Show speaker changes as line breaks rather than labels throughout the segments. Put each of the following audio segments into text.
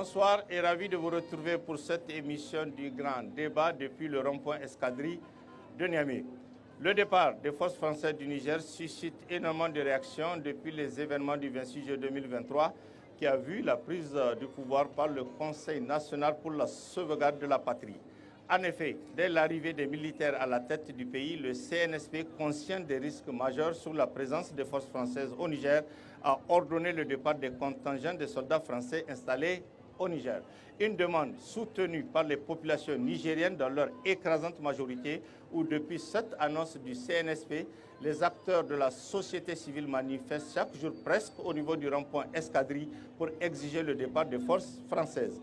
Bonsoir et ravi de vous retrouver pour cette émission du grand débat depuis le rond-point Escadrille de Niamey. Le départ des forces françaises du Niger suscite énormément de réactions depuis les événements du 26 juillet 2023 qui a vu la prise du pouvoir par le Conseil national pour la sauvegarde de la patrie. En effet, dès l'arrivée des militaires à la tête du pays, le CNSP, conscient des risques majeurs sur la présence des forces françaises au Niger, a ordonné le départ des contingents de soldats français installés au Niger. Une demande soutenue par les populations nigériennes dans leur écrasante majorité, où depuis cette annonce du CNSP, les acteurs de la société civile manifestent chaque jour presque au niveau du rond-point Escadrille pour exiger le départ des forces françaises.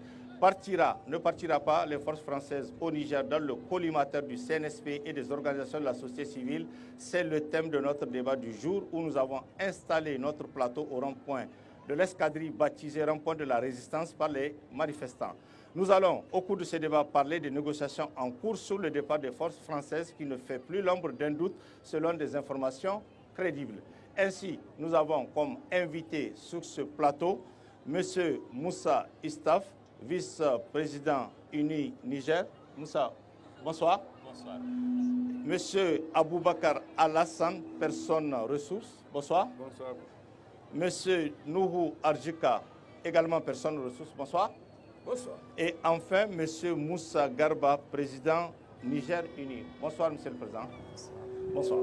Ne partira pas les forces françaises au Niger dans le collimateur du CNSP et des organisations de la société civile. C'est le thème de notre débat du jour où nous avons installé notre plateau au rond-point de l'Escadrille baptisé rond-point de la résistance par les manifestants. Nous allons au cours de ce débat parler des négociations en cours sur le départ des forces françaises qui ne fait plus l'ombre d'un doute selon des informations crédibles. Ainsi, nous avons comme invité sur ce plateau M. Moussa Istaf, vice-président Uni Niger. Moussa, bonsoir.
Bonsoir.
Monsieur Aboubakar Alassane, personne ressource. Bonsoir.
Bonsoir.
Monsieur Nouhou Arjika, également personne ressource. Bonsoir.
Bonsoir.
Et enfin, Monsieur Moussa Garba, président Niger Uni. Bonsoir, Monsieur le Président. Bonsoir.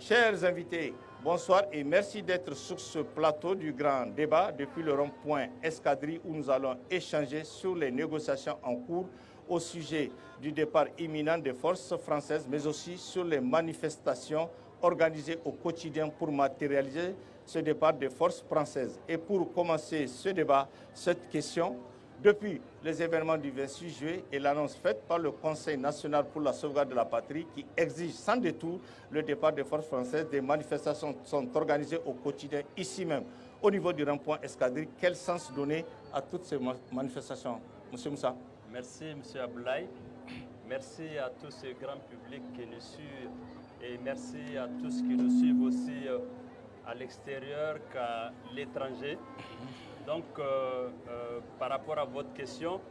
Chers invités, bonsoir et merci d'être sur ce plateau du grand débat depuis le rond-point Escadrille où nous allons échanger sur les négociations en cours au sujet du départ imminent des forces françaises, mais aussi sur les manifestations organisées au quotidien pour matérialiser ce départ des forces françaises. Et pour commencer ce débat, cette question, depuis les événements du 26 juillet et l'annonce faite par le Conseil national pour la sauvegarde de la patrie qui exige sans détour le départ des forces françaises, des manifestations sont organisées au quotidien ici même, au niveau du rond-point Escadrille. Quel sens donner à toutes ces manifestations? Monsieur Moussa.
Merci, Monsieur Aboulaye. Merci à tout ce grand public qui nous suit et merci à tous qui nous suivent aussi à l'extérieur qu'à l'étranger. Donc, par rapport à votre question,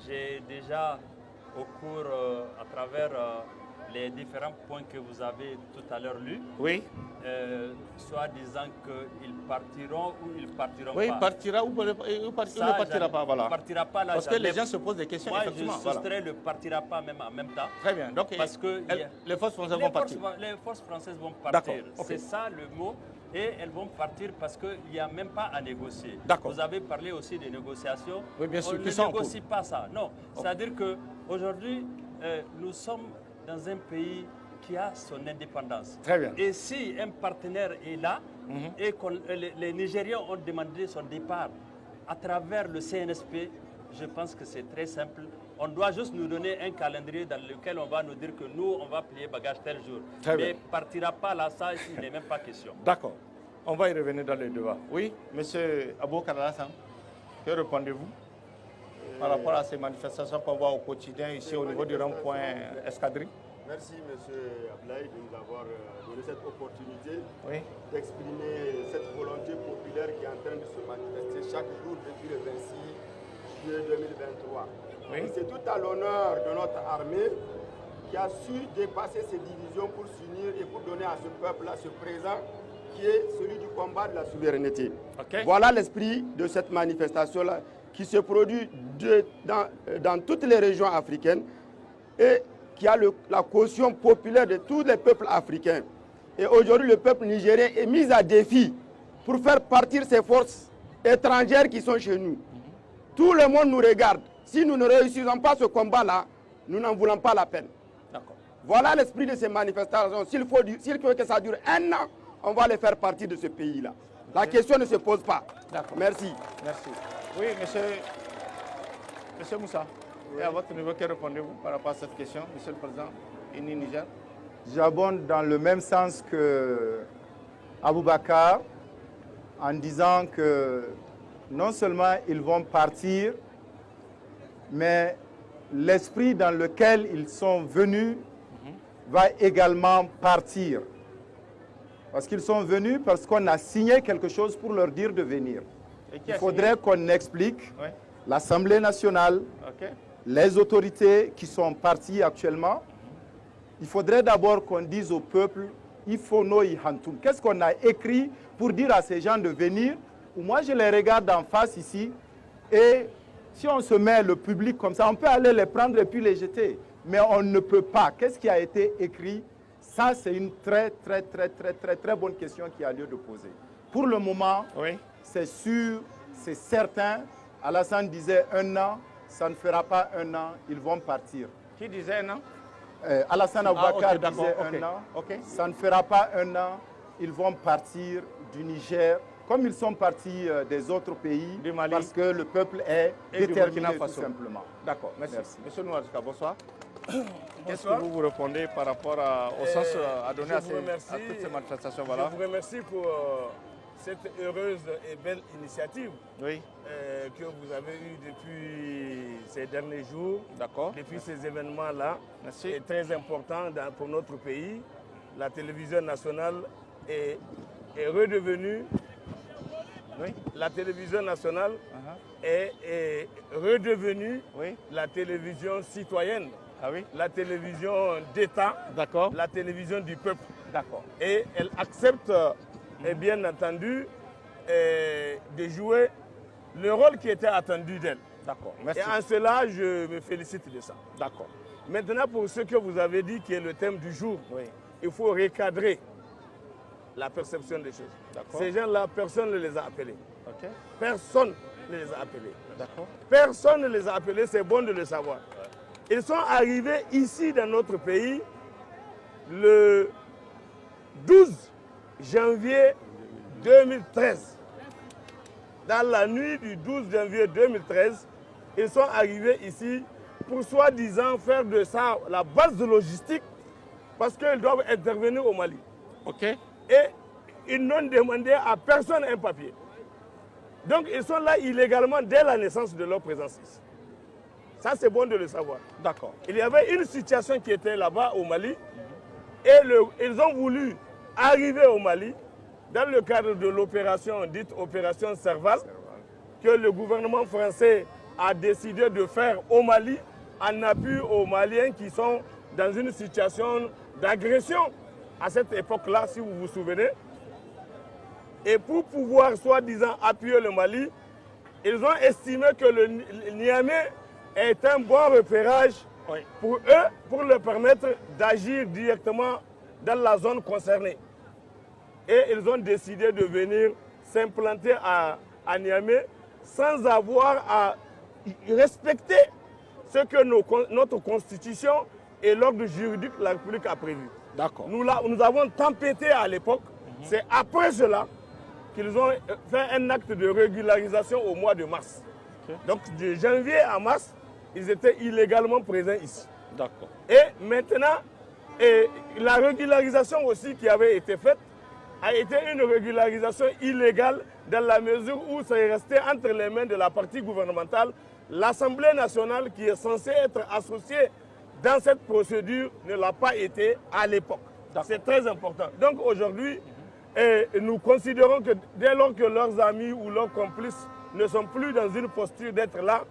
j'ai déjà, au cours, à travers les différents points que vous avez tout à l'heure lus,
oui.
Soit disant qu'ils partiront ou ils partiront
oui,
pas.
Oui, il partira ou il ne partira pas, voilà.
Il ne partira pas là.
Parce que les gens se posent des questions,
moi,
effectivement.
je soustrais le partira pas même en même temps.
Très bien. Donc,
parce que
les forces françaises vont partir.
Les forces françaises vont partir.
Okay.
C'est ça le mot. Et elles vont partir parce qu'il n'y a même pas à négocier. Vous avez parlé aussi des négociations.
Oui, bien sûr.
On ne négocie pas ça. Non. C'est-à-dire qu'aujourd'hui, nous sommes dans un pays qui a son indépendance.
Très bien.
Et si un partenaire est là et que les Nigériens ont demandé son départ à travers le CNSP, je pense que c'est très simple. On doit juste nous donner un calendrier dans lequel on va nous dire que nous, on va plier bagage tel jour.
Très
Mais
bien.
partira pas là, ça, il n'est même pas question.
D'accord. On va y revenir dans le débat. Oui, monsieur Aboubakar Alassane, que répondez-vous par rapport à ces manifestations qu'on voit au quotidien ici au niveau du rond-point Escadrille?
Merci, monsieur Ablaye, de nous avoir donné cette opportunité
d'exprimer
cette volonté populaire qui est en train de se manifester chaque jour depuis le 26 juillet 2023.
Oui.
C'est tout à l'honneur de notre armée qui a su dépasser ses divisions pour s'unir et pour donner à ce peuple-là ce présent qui est celui du combat de la souveraineté.
Okay.
Voilà l'esprit de cette manifestation-là qui se produit dans toutes les régions africaines et qui a la caution populaire de tous les peuples africains. Et aujourd'hui, le peuple nigérien est mis à défi pour faire partir ces forces étrangères qui sont chez nous. Tout le monde nous regarde. Si nous ne réussissons pas ce combat-là, nous n'en voulons pas la peine. Voilà l'esprit de ces manifestations. S'il faut que ça dure un an, on va les faire partir de ce pays-là. La question ne se pose pas. Merci.
Merci. Oui, monsieur Moussa, oui. Et à votre niveau, que répondez-vous par rapport à cette question, monsieur le Président, Uni Niger?
J'abonde dans le même sens que Aboubakar en disant que non seulement ils vont partir, mais l'esprit dans lequel ils sont venus va également partir. Parce qu'ils sont venus parce qu'on a signé quelque chose pour leur dire de venir. Il faudrait qu'on explique l'Assemblée nationale, les autorités qui sont parties actuellement, il faudrait d'abord qu'on dise au peuple, il faut no hantum. Qu'est-ce qu'on a écrit pour dire à ces gens de venir? Moi, je les regarde en face ici, et si on se met le public comme ça, on peut aller les prendre et puis les jeter. Mais on ne peut pas. Qu'est-ce qui a été écrit? Ça, c'est une très bonne question qui a lieu de poser. Pour le moment, c'est sûr, c'est certain. Alassane disait 1 an, ça ne fera pas 1 an, ils vont partir.
Qui disait 1 an?
Alassane Aboubakar disait 1 an, ça ne fera pas 1 an, ils vont partir du Niger, comme ils sont partis des autres pays,
du Mali,
parce que le peuple est déterminé tout simplement.
D'accord, merci. Monsieur Nouadjika, bonsoir. Qu'est-ce que vous répondez par rapport au sens à donner à toutes ces manifestations?
Je vous remercie pour cette heureuse et belle initiative que vous avez eue depuis ces derniers jours, depuis ces événements-là. C'est très important pour notre pays. La télévision nationale est redevenue, la télévision nationale est redevenue la télévision citoyenne. La télévision d'État, la télévision du peuple. Et elle accepte, bien entendu, de jouer le rôle qui était attendu d'elle. Et en cela, je me félicite de ça. Maintenant, pour ce que vous avez dit, qui est le thème du jour, il faut recadrer la perception des choses. Ces gens-là, personne ne les a appelés. Personne ne les a appelés. Personne ne les a appelés, c'est bon de le savoir. Ils sont arrivés ici dans notre pays le 12 janvier 2013. Dans la nuit du 12 janvier 2013, ils sont arrivés ici pour soi-disant faire de ça la base de logistique parce qu'ils doivent intervenir au Mali. Et ils n'ont demandé à personne un papier. Donc ils sont là illégalement dès la naissance de leur présence ici. Ça, c'est bon de le savoir. Il y avait une situation qui était là-bas au Mali et ils ont voulu arriver au Mali dans le cadre de l'opération dite opération Serval que le gouvernement français a décidé de faire au Mali en appui aux Maliens qui sont dans une situation d'agression à cette époque-là, si vous vous souvenez. Et pour pouvoir, soi-disant, appuyer le Mali, ils ont estimé que le Niamey est un bon repérage pour eux, pour leur permettre d'agir directement dans la zone concernée. Et ils ont décidé de venir s'implanter à Niamey sans avoir à respecter ce que notre constitution et l'ordre juridique de la République a prévu. Nous avons tempêté à l'époque. C'est après cela qu'ils ont fait un acte de régularisation au mois de mars. Donc de janvier à mars, ils étaient illégalement présents ici. Et maintenant, la régularisation aussi qui avait été faite a été une régularisation illégale dans la mesure où ça est resté entre les mains de la partie gouvernementale. L'Assemblée nationale qui est censée être associée dans cette procédure ne l'a pas été à l'époque. C'est très important. Donc aujourd'hui, nous considérons que dès lors que leurs amis ou leurs complices ne sont plus dans une posture d'être là,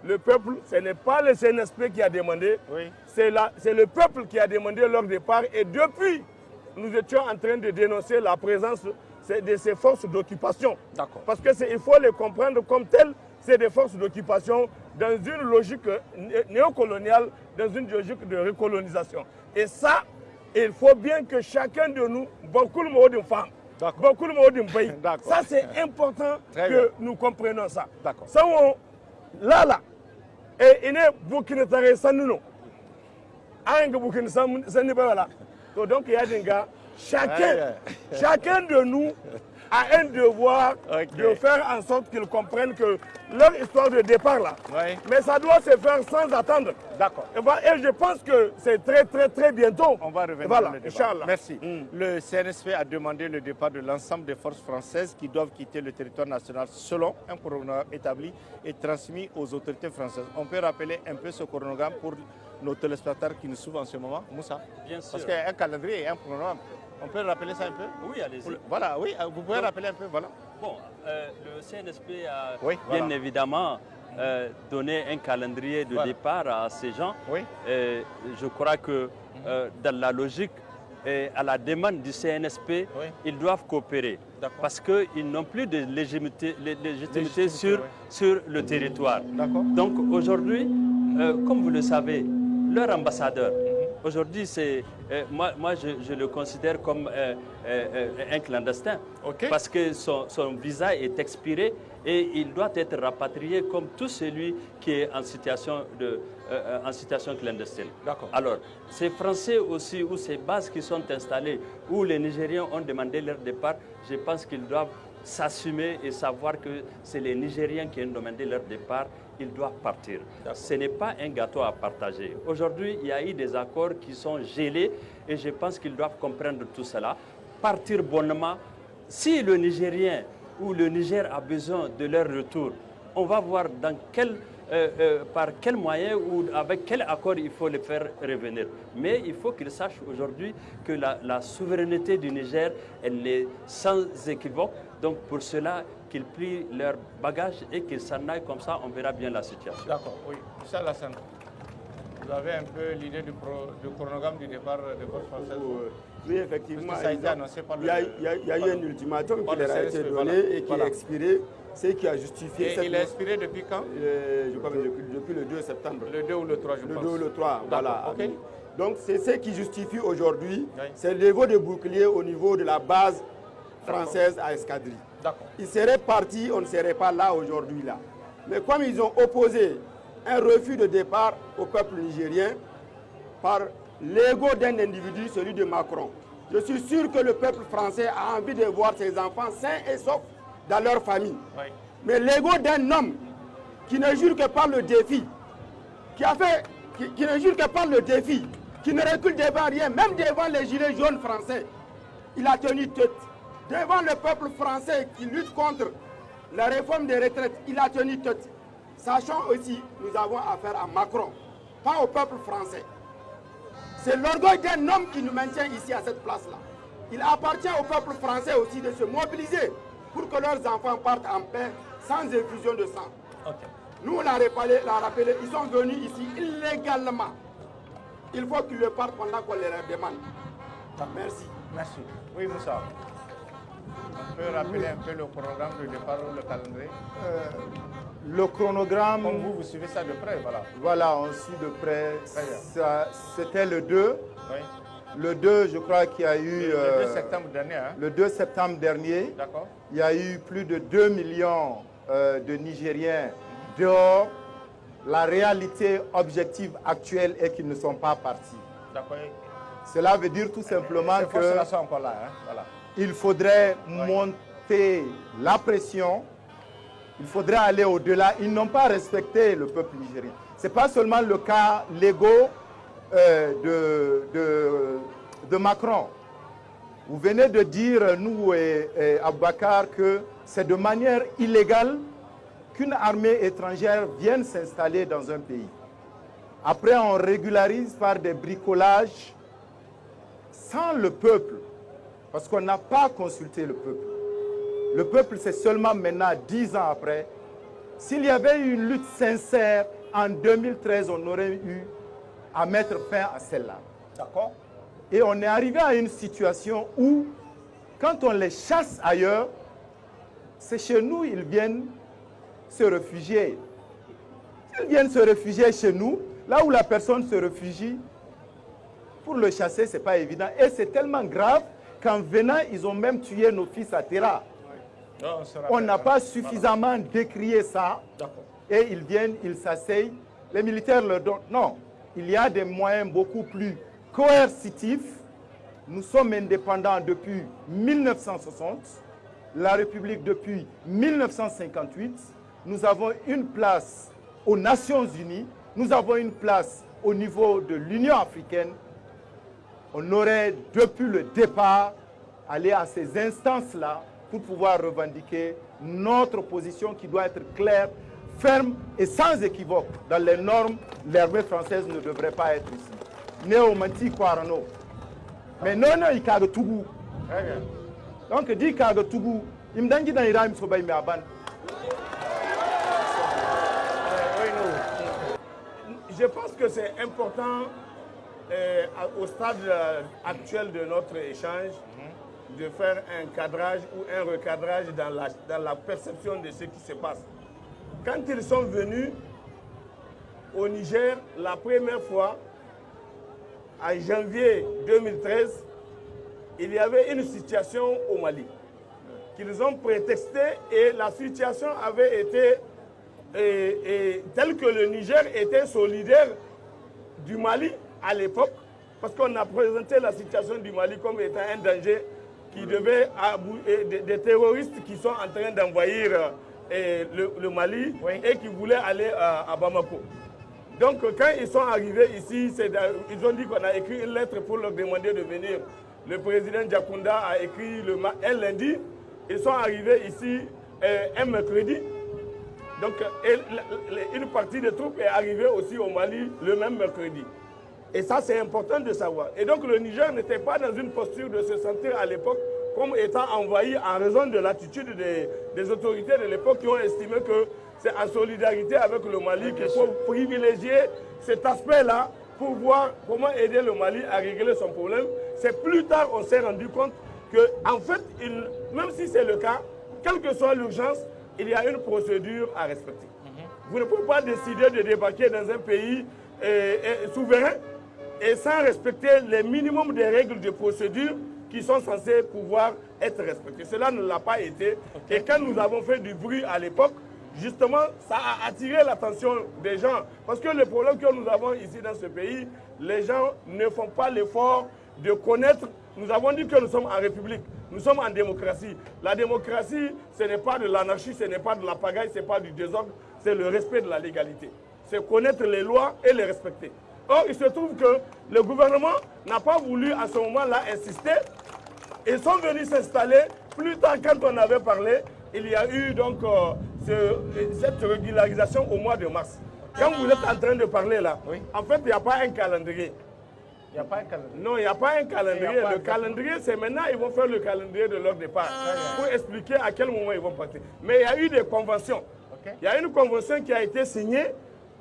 le peuple, ce n'est pas le CNSP qui a demandé, c'est le peuple qui a demandé leur départ. Et depuis, nous étions en train de dénoncer la présence de ces forces d'occupation. Parce qu'il faut les comprendre comme telles, c'est des forces d'occupation dans une logique néocoloniale, dans une logique de recolonisation. Et ça, il faut bien que chacun de nous, beaucoup de mots d'une femme, beaucoup de mots d'un pays. Ça, c'est important que nous comprenions ça. Ça, là, et il est Burkina Faso sans nous. Donc, il y a des gars, chacun de nous a un devoir de faire en sorte qu'ils comprennent que leur histoire de départ là, mais ça doit se faire sans attendre. Et je pense que c'est très bientôt.
On va revenir dans le débat. Merci. Le CNSP a demandé le départ de l'ensemble des forces françaises qui doivent quitter le territoire national selon un chronogramme établi et transmis aux autorités françaises. On peut rappeler un peu ce chronogramme pour nos téléspectateurs qui nous suivent en ce moment, Moussa?
Bien sûr.
Parce qu'il y a un calendrier et un chronogramme. On peut rappeler ça un peu?
Oui, allez-y.
Voilà, oui, vous pouvez rappeler un peu, voilà.
Bon, le CNSP a bien évidemment donner un calendrier de départ à ces gens. Oui. Je crois que dans la logique, à la demande du CNSP, ils doivent coopérer parce qu'ils n'ont plus de légitimité sur le territoire. Donc aujourd'hui, comme vous le savez, leur ambassadeur, aujourd'hui, moi je le considère comme un clandestin parce que son visa est expiré et il doit être rapatrié comme tout celui qui est en situation clandestine. Alors, ces Français aussi, ou ces bases qui sont installées, où les Nigériens ont demandé leur départ, je pense qu'ils doivent s'assumer et savoir que c'est les Nigériens qui ont demandé leur départ, ils doivent partir. Ce n'est pas un gâteau à partager. Aujourd'hui, il y a eu des accords qui sont gelés et je pense qu'ils doivent comprendre tout cela, partir bonnement. Si le Nigérien ou le Niger a besoin de leur retour, on va voir par quel moyen ou avec quel accord il faut les faire revenir. Mais il faut qu'ils sachent aujourd'hui que la souveraineté du Niger, elle est sans équivoque. Donc pour cela, qu'ils plient leurs bagages et qu'ils s'en aillent comme ça, on verra bien la situation.
D'accord, oui. Michel Lassane, vous avez un peu l'idée du chronogramme du départ des forces françaises?
Oui, effectivement.
Ça a été annoncé par
il y a eu un ultimatum qui leur a été donné et qui est expiré, ce qui a justifié...
Et il est expiré depuis quand?
Je crois depuis le 2 septembre.
Le 2 ou le 3, je pense.
Le 2 ou le 3, voilà.
Okay.
Donc c'est ce qui justifie aujourd'hui, c'est le niveau de bouclier au niveau de la base française à Escadrille. Ils seraient partis, on ne serait pas là aujourd'hui. Mais comme ils ont opposé un refus de départ au peuple nigérien par l'ego d'un individu, celui de Macron, je suis sûr que le peuple français a envie de voir ses enfants sains et saufs dans leur famille. Mais l'ego d'un homme qui ne jure que par le défi, qui ne jure que par le défi, qui ne recule devant rien, même devant les gilets jaunes français, il a tenu tête. Devant le peuple français qui lutte contre la réforme des retraites, il a tenu tête. Sachant aussi, nous avons affaire à Macron, pas au peuple français. C'est l'orgueil d'un homme qui nous maintient ici à cette place-là. Il appartient au peuple français aussi de se mobiliser pour que leurs enfants partent en paix sans effusion de sang. Nous, on l'a rappelé, ils sont venus ici illégalement. Il faut qu'ils le partent pendant qu'on les demande. Merci.
Merci. Oui, Moussa. On peut rappeler un peu le chronogramme de départ ou le calendrier?
Le chronogramme...
Comme vous suivez ça de près, voilà.
Voilà, on suit de près. C'était le 2. Oui. Le 2, je crois qu'il y a eu...
Le 2 septembre dernier. Hein?
Le 2 septembre dernier.
D'accord.
Il y a eu plus de 2 millions de Nigériens dehors. La réalité objective actuelle est qu'ils ne sont pas partis.
D'accord.
Cela veut dire tout simplement que...
Ces forces-là sont encore là, hein? Voilà.
Il faudrait monter la pression, il faudrait aller au-delà. Ils n'ont pas respecté le peuple nigérien. Ce n'est pas seulement le cas l'ego de Macron. Vous venez de dire, nous et Aboubakar, que c'est de manière illégale qu'une armée étrangère vienne s'installer dans un pays. Après, on régularise par des bricolages sans le peuple. Parce qu'on n'a pas consulté le peuple. Le peuple, c'est seulement maintenant, 10 ans après. S'il y avait eu une lutte sincère, en 2013, on aurait eu à mettre fin à celle-là.
D'accord.
Et on est arrivé à une situation où, quand on les chasse ailleurs, c'est chez nous, ils viennent se réfugier. S'ils viennent se réfugier chez nous, là où la personne se réfugie, pour le chasser, ce n'est pas évident. Et c'est tellement grave qu'en venant, ils ont même tué nos fils à Terra. On n'a pas suffisamment décrié ça. Et ils viennent, ils s'asseyent. Les militaires leur donnent. Non, il y a des moyens beaucoup plus coercitifs. Nous sommes indépendants depuis 1960. La République depuis 1958. Nous avons une place aux Nations Unies. Nous avons une place au niveau de l'Union africaine. On aurait, depuis le départ, allé à ces instances-là pour pouvoir revendiquer notre position qui doit être claire, ferme et sans équivoque. Dans les normes, l'armée française ne devrait pas être ici. Néo Manti Kwarano. Mais non, il y a de Tougou. Donc, dit qu'il y a de Tougou. Il me dit qu'il y a de Tougou.
Je pense que c'est important au stade actuel de notre échange de faire un cadrage ou un recadrage dans la perception de ce qui se passe. Quand ils sont venus au Niger la première fois, en janvier 2013, il y avait une situation au Mali qu'ils ont prétextée et la situation avait été telle que le Niger était solidaire du Mali à l'époque, parce qu'on a présenté la situation du Mali comme étant un danger qui devait des terroristes qui sont en train d'envahir le Mali et qui voulaient aller à Bamako. Donc quand ils sont arrivés ici, ils ont dit qu'on a écrit une lettre pour leur demander de venir. Le président Diakounda a écrit un lundi. Ils sont arrivés ici un mercredi. Donc une partie des troupes est arrivée aussi au Mali le même mercredi. Et ça, c'est important de savoir. Et donc le Niger n'était pas dans une posture de se sentir à l'époque comme étant envahi en raison de l'attitude des autorités de l'époque qui ont estimé que c'est en solidarité avec le Mali qu'il faut privilégier cet aspect-là pour voir comment aider le Mali à régler son problème. C'est plus tard qu'on s'est rendu compte que, en fait, même si c'est le cas, quelle que soit l'urgence, il y a une procédure à respecter. Vous ne pouvez pas décider de débarquer dans un pays souverain et sans respecter les minimums des règles de procédure qui sont censées pouvoir être respectées. Cela ne l'a pas été. Et quand nous avons fait du bruit à l'époque, justement, ça a attiré l'attention des gens. Parce que le problème que nous avons ici dans ce pays, les gens ne font pas l'effort de connaître. Nous avons dit que nous sommes en République, nous sommes en démocratie. La démocratie, ce n'est pas de l'anarchie, ce n'est pas de la pagaille, ce n'est pas du désordre, c'est le respect de la légalité. C'est connaître les lois et les respecter. Or, il se trouve que le gouvernement n'a pas voulu à ce moment-là insister. Ils sont venus s'installer. Plus tard, quand on avait parlé, il y a eu donc cette régularisation au mois de mars. Quand vous êtes en train de parler là, en fait, il n'y a pas un calendrier.
Il n'y a pas un calendrier.
Non, il n'y a pas un calendrier. Le calendrier, c'est maintenant, ils vont faire le calendrier de leur départ pour expliquer à quel moment ils vont partir. Mais il y a eu des conventions. Il y a une convention qui a été signée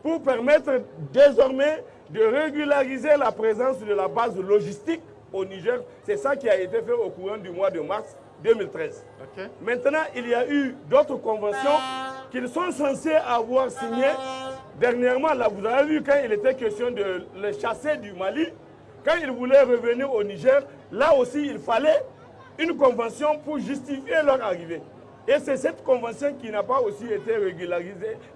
pour permettre désormais de régulariser la présence de la base logistique au Niger. C'est ça qui a été fait au courant du mois de mars 2013. Maintenant, il y a eu d'autres conventions qu'ils sont censés avoir signées. Dernièrement, là, vous avez vu quand il était question de les chasser du Mali, quand ils voulaient revenir au Niger, là aussi, il fallait une convention pour justifier leur arrivée. Et c'est cette convention qui n'a pas aussi été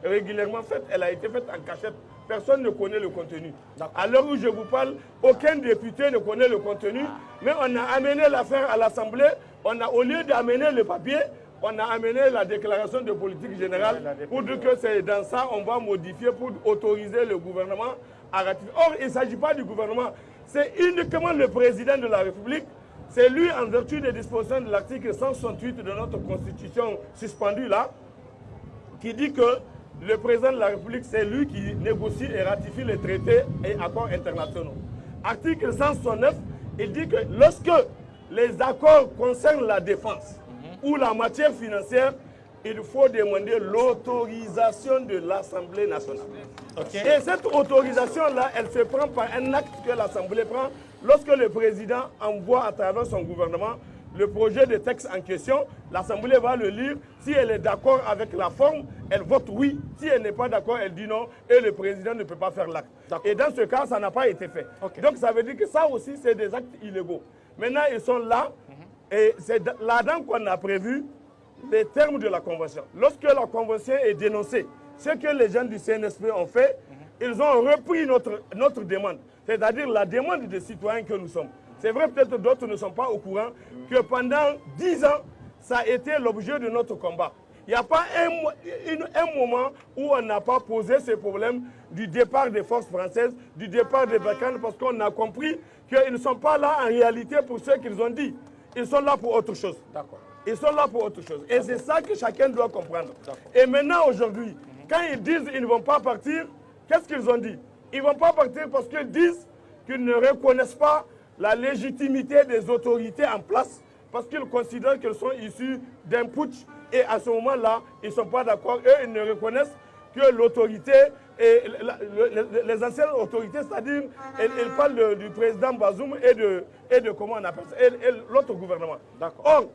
régulièrement faite. Elle a été faite en cachette. Personne ne connaît le contenu. À l'heure où je vous parle, aucun député ne connaît le contenu. Mais on a amené l'affaire à l'Assemblée. Au lieu d'amener le papier, on a amené la déclaration de politique générale pour dire que c'est dans ça on va modifier pour autoriser le gouvernement à ratifier. Or, il ne s'agit pas du gouvernement. C'est uniquement le président de la République. C'est lui, en vertu des dispositions de l'article 168 de notre Constitution suspendue là, qui dit que le président de la République, c'est lui qui négocie et ratifie les traités et accords internationaux. Article 169, il dit que lorsque les accords concernent la défense ou la matière financière, il faut demander l'autorisation de l'Assemblée nationale. Et cette autorisation-là, elle se prend par un acte que l'Assemblée prend lorsque le président envoie à travers son gouvernement le projet de texte en question. L'Assemblée va le lire. Si elle est d'accord avec la forme, elle vote oui. Si elle n'est pas d'accord, elle dit non. Et le président ne peut pas faire l'acte. Et dans ce cas, ça n'a pas été fait. Donc ça veut dire que ça aussi, c'est des actes illégaux. Maintenant, ils sont là. Et c'est là-dedans qu'on a prévu les termes de la Convention. Lorsque la Convention est dénoncée, ce que les gens du CNSP ont fait, ils ont repris notre demande, c'est-à-dire la demande des citoyens que nous sommes. C'est vrai, peut-être d'autres ne sont pas au courant que pendant 10 ans, ça a été l'objet de notre combat. Il n'y a pas un moment où on n'a pas posé ce problème du départ des forces françaises, du départ des Balkans, parce qu'on a compris qu'ils ne sont pas là en réalité pour ce qu'ils ont dit. Ils sont là pour autre chose. Ils sont là pour autre chose. Et c'est ça que chacun doit comprendre. Et maintenant, aujourd'hui, quand ils disent qu'ils ne vont pas partir, qu'est-ce qu'ils ont dit? Ils ne vont pas partir parce qu'ils disent qu'ils ne reconnaissent pas la légitimité des autorités en place, parce qu'ils considèrent qu'ils sont issus d'un putsch. Et à ce moment-là, ils ne sont pas d'accord. Eux, ils ne reconnaissent que l'autorité et les anciennes autorités, c'est-à-dire, elles parlent du président Bazoum et de comment on appelle ça, et l'autre gouvernement. Or,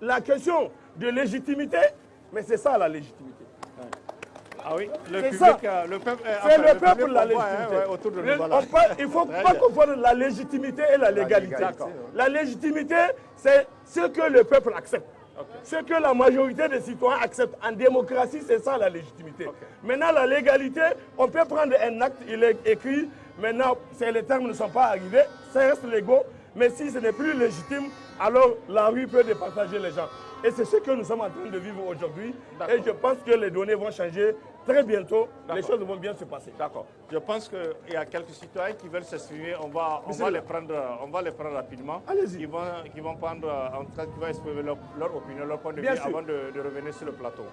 la question de légitimité, mais c'est ça la légitimité.
Ah oui, le peuple,
c'est le peuple la légitimité.
Autour de nous, voilà.
Il ne faut pas confondre la légitimité et la légalité. La légitimité, c'est ce que le peuple accepte. Ce que la majorité des citoyens acceptent. En démocratie, c'est ça la légitimité. Maintenant, la légalité, on peut prendre un acte, il est écrit, maintenant, les termes ne sont pas arrivés, ça reste légaux, mais si ce n'est plus légitime, alors la rue peut départager les gens. Et c'est ce que nous sommes en train de vivre aujourd'hui. Et je pense que les données vont changer très bientôt. Les choses vont bien se passer.
D'accord. Je pense qu'il y a quelques citoyens qui veulent s'exprimer. On va les prendre rapidement.
Allez-y.
Qui vont prendre, en tout cas, qui vont exprimer leur opinion, leur point de vue avant de revenir sur le plateau.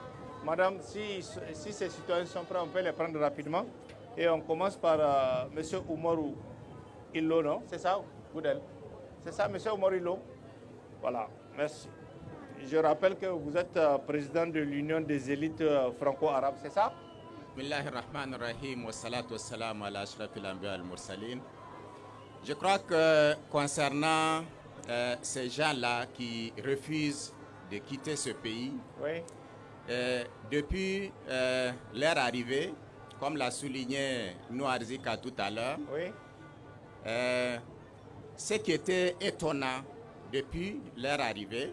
Madame, si ces citoyens sont prêts, on peut les prendre rapidement. Et on commence par M. Oumarou Illo, non? C'est ça, Goudel? C'est ça, M. Oumarou Illo? Voilà, merci. Je rappelle que vous êtes président de l'Union des élites franco-arabes, c'est ça?
Bismillahirrahmanirrahim wa salatu wa salam ala ashrafil anbiya al mursalin. Je crois que concernant ces gens-là qui refusent de quitter ce pays, depuis leur arrivée, comme l'a souligné Nouarzika tout à l'heure, ce qui était étonnant depuis leur arrivée,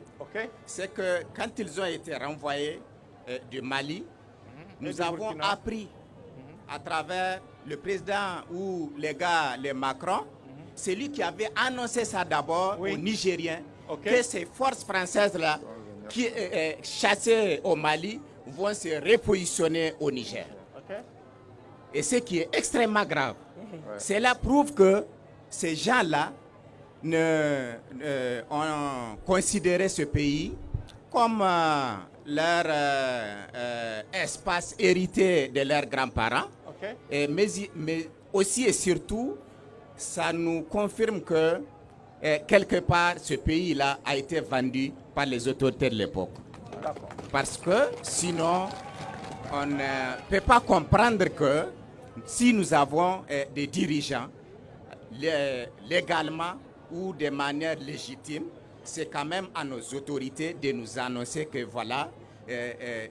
c'est que quand ils ont été renvoyés du Mali, nous avons appris à travers le président ou les Macron, c'est lui qui avait annoncé ça d'abord aux Nigériens, que ces forces françaises-là, qui chassées au Mali, vont se repositionner au Niger. Et ce qui est extrêmement grave, cela prouve que ces gens-là ont considéré ce pays comme leur espace hérité de leurs grands-parents. Mais aussi et surtout, ça nous confirme que quelque part, ce pays-là a été vendu par les autorités de l'époque. Parce que sinon, on ne peut pas comprendre que si nous avons des dirigeants légalement ou de manière légitime, c'est quand même à nos autorités de nous annoncer que voilà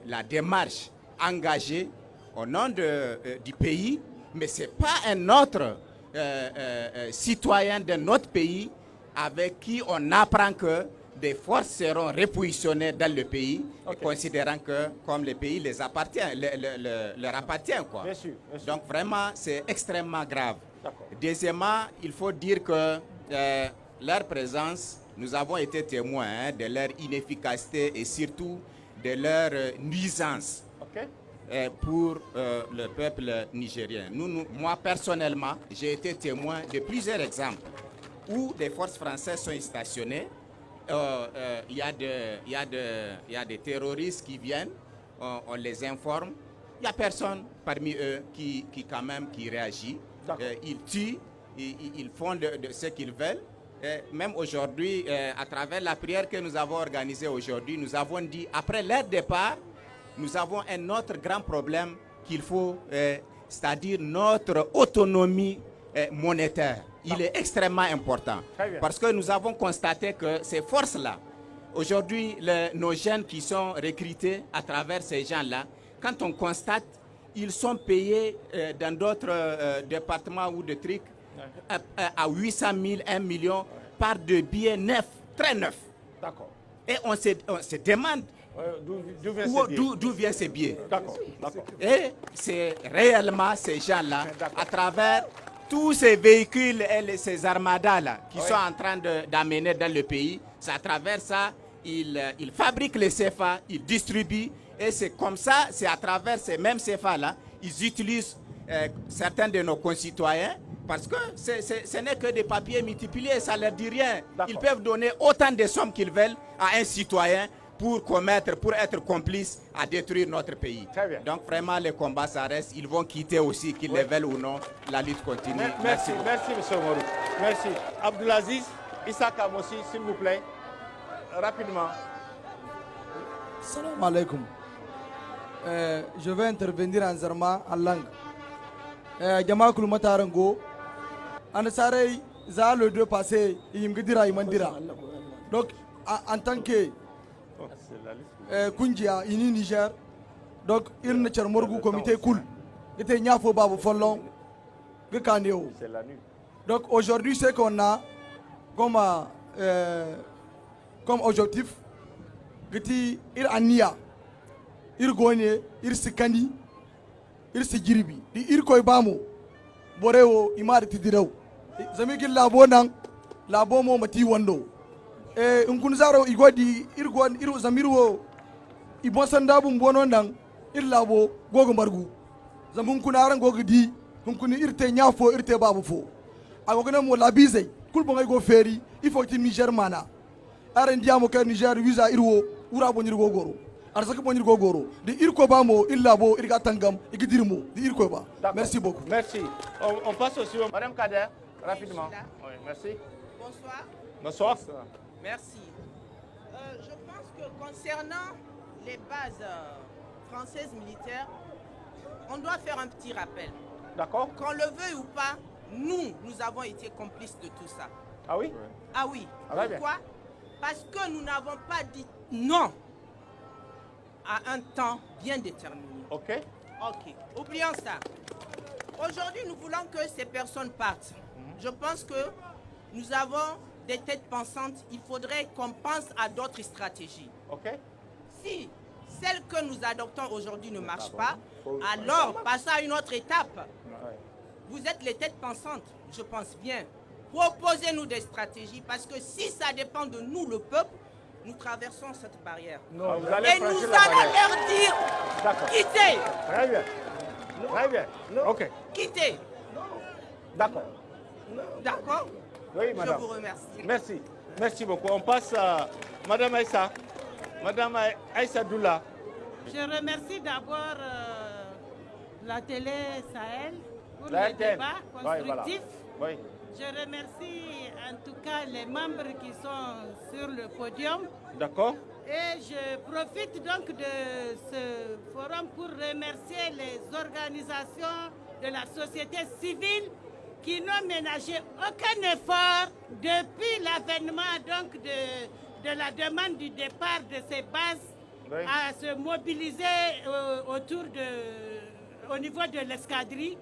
la démarche engagée au nom du pays, mais ce n'est pas un autre citoyen de notre pays avec qui on apprend que des forces seront repositionnées dans le pays, considérant que comme le pays leur appartient. Quoi.
Bien sûr.
Donc vraiment, c'est extrêmement grave. Deuxièmement, il faut dire que leur présence, nous avons été témoins de leur inefficacité et surtout de leur nuisance pour le peuple nigérien. Moi, personnellement, j'ai été témoin de plusieurs exemples où des forces françaises sont stationnées. Il y a des terroristes qui viennent, on les informe. Il n'y a personne parmi eux qui réagit. Ils tuent, ils font de ce qu'ils veulent. Même aujourd'hui, à travers la prière que nous avons organisée aujourd'hui, nous avons dit, après leur départ, nous avons un autre grand problème qu'il faut, c'est-à-dire notre autonomie monétaire. Il est extrêmement important. Parce que nous avons constaté que ces forces-là, aujourd'hui, nos jeunes qui sont recrutés à travers ces gens-là, quand on constate, ils sont payés dans d'autres départements ou de trucs à 800 000, 1 million par de billets neufs, très neufs.
D'accord.
Et on se demande d'où viennent ces billets.
D'accord.
Et c'est réellement ces gens-là, à travers tous ces véhicules et ces armadas-là qui sont en train d'amener dans le pays, c'est à travers ça, ils fabriquent les CFA, ils distribuent. Et c'est comme ça, c'est à travers ces mêmes CFA-là, ils utilisent certains de nos concitoyens, parce que ce n'est que des papiers multipliés, ça ne leur dit rien. Ils peuvent donner autant de sommes qu'ils veulent à un citoyen pour être complices à détruire notre pays. Donc vraiment, les combats, ça reste. Ils vont quitter aussi, qu'ils le veulent ou non. La lutte continue.
Merci, M. Oumarou. Merci. Abdelaziz, Issa Kamossi, s'il vous plaît, rapidement.
Salam alaikum. Je vais intervenir en Zarma, en langue. jama kul matarango an sare za le deux passé yimgidira imandira. Donc en tant que kunjia ini Niger, donc il ne charmorgu comité cool était nyafo babu follon gekandeo. Donc aujourd'hui c'est qu'on a comme objectif geti ir ania ir gogne ir sikani ir sigiribi di ir koy bamo borewo imar tidirew zami gil labo nan labo mo mati wando e nkun zaro igodi ir gon ir zamirwo ibon sandabu mbono nan ir labo gogo margu zamun kunaran gogo di hunkuni irte nyafo irte babu fo agogona mo labizay kulbo ngay go feri il faut que Niger mana aren diamo ka Niger visa irwo ura bonir go goro arsaka bonir go goro di irko bamo illa bo irga tangam igidirmo di irko ba. Merci beaucoup.
Merci. On passe aussi Madame Kader rapidement. Oui, merci.
Bonsoir.
Bonsoir.
Merci. Je pense que concernant les bases françaises militaires, on doit faire un petit rappel.
D'accord.
Qu'on le veuille ou pas, nous avons été complices de tout ça.
Ah oui?
Ah oui.
Ah,
pourquoi? Parce que nous n'avons pas dit non à un temps bien déterminé.
Ok.
Ok. Oublions ça. Aujourd'hui, nous voulons que ces personnes partent. Je pense que nous avons des têtes pensantes. Il faudrait qu'on pense à d'autres stratégies.
Ok.
Si celle que nous adoptons aujourd'hui ne marche pas, alors passons à une autre étape. Vous êtes les têtes pensantes, je pense bien. Proposez-nous des stratégies, parce que si ça dépend de nous, le peuple, nous traversons cette barrière.
Non,
et nous allons leur dire, quittez.
Très bien. Très bien. Ok.
Quittez.
D'accord.
D'accord.
Oui, madame.
Je vous remercie.
Merci. Merci beaucoup. On passe à Madame Aïssa. Madame Aïssa Doula.
Je remercie d'abord la télé Sahel pour
La
le
RTN.
débat constructif.
Oui.
Je remercie en tout cas les membres qui sont sur le podium.
D'accord.
Et je profite donc de ce forum pour remercier les organisations de la société civile qui n'ont ménagé aucun effort depuis l'avènement donc de la demande du départ de ces bases à se mobiliser au niveau de l'escadrille.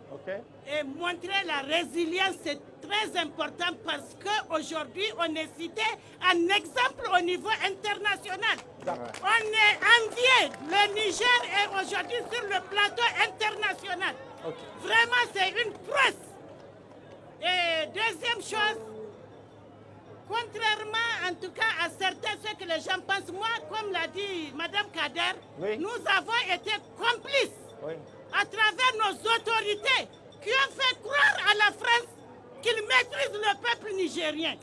Et montrer la résilience, c'est très important parce qu'aujourd'hui, on est cité en exemple au niveau international. On est envié. Le Niger est aujourd'hui sur le plateau international. Vraiment, c'est une prouesse. Et deuxième chose, contrairement en tout cas à certains, ce que les gens pensent, moi, comme l'a dit Mme Kader, nous avons été complices à travers nos autorités qui ont fait croire à la France qu'ils maîtrisent le peuple nigérien.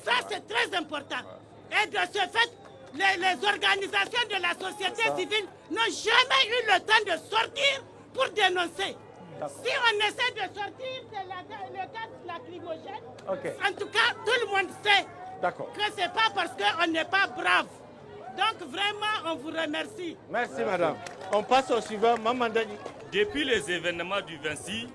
Ça, c'est très important. Et de ce fait, les organisations de la société civile n'ont jamais eu le temps de sortir pour dénoncer. Si on essaie de sortir le gaz lacrymogène, en tout cas, tout le monde sait que ce n'est pas parce qu'on n'est pas brave. Donc vraiment, on vous remercie.
Merci madame. On passe au suivant, Mamandani.
Depuis les événements du 26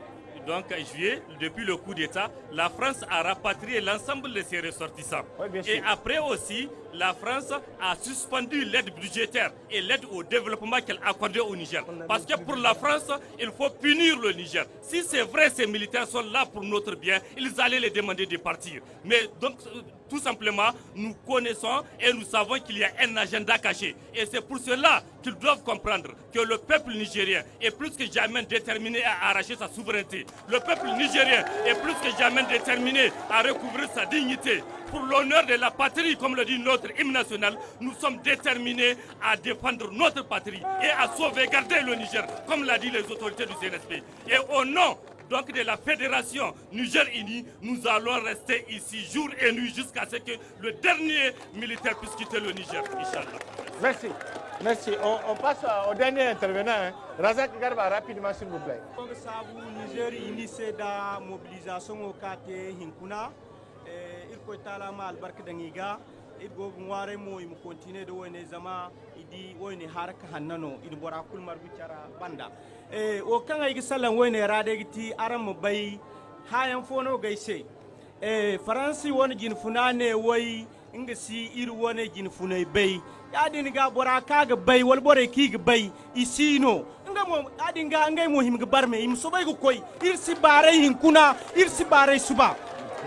juillet, depuis le coup d'État, la France a rapatrié l'ensemble de ses ressortissants. Et après aussi, la France a suspendu l'aide budgétaire et l'aide au développement qu'elle accordait au Niger. Parce que pour la France, il faut punir le Niger. Si c'est vrai, ces militaires sont là pour notre bien, ils allaient les demander de partir. Mais donc, tout simplement, nous connaissons et nous savons qu'il y a un agenda caché. Et c'est pour cela qu'ils doivent comprendre que le peuple nigérien est plus que jamais déterminé à arracher sa souveraineté. Le peuple nigérien est plus que jamais déterminé à recouvrir sa dignité. Pour l'honneur de la patrie, comme le dit notre hymne national, nous sommes déterminés à défendre notre patrie et à sauvegarder le Niger, comme l'a dit les autorités du CNSP. Et au nom donc de la fédération Niger-Uni, nous allons rester ici jour et nuit jusqu'à ce que le dernier militaire puisse quitter le Niger, Inch'Allah.
Merci. Merci. On passe au dernier intervenant. Hein. Razak Garba, rapidement s'il vous plaît.
Niger-Uni, c'est la mobilisation au quartier Hinkuna. Il faut que la albarque d'Angiga. irgo ngware mo im continue do wone zama idi wone harka hannano idi bora kul margu cara banda o kan ay gisalan wone rade giti aram bay hayan fono gaise faransi woni jin funane woy ingasi ir wone jin funay bay yadin ga bora kaga bay wal bore kiga bay isino ngamo adin ga ngay mo him ga barme im sobay go koy ir si bare hin kuna ir si bare suba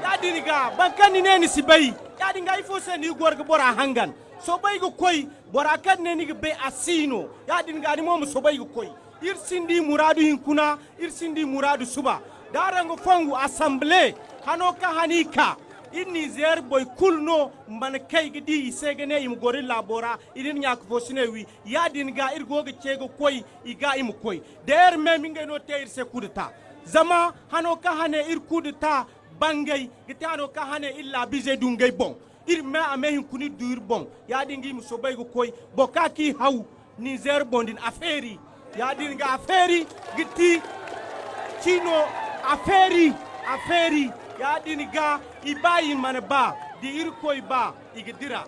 yadin ga bankan ne ni si bay yadin ga ifo se ni gorga bora hangan sobay go koy bora kan ne ni ga bay asino yadin ga ni mo sobay go koy ir sindi muradu hin kuna ir sindi muradu suba darango fongu assemblée hano ka hanika in Niger boy kulno man kay gidi segene im gori labora idin nyak fosine wi yadin ga irgo ga cego koy iga im koy der même ngay no te ir se kudeta zama hano ka hane ir kudeta bangay gite hano ka hane illa bije dungay bon ir me amehin kuni dur bon yadin gi musobay go koy bokaki haw Niger bondin affaire yadin ga affaire giti chino affaire yadin ga ibayi man ba di irkoy ba igdira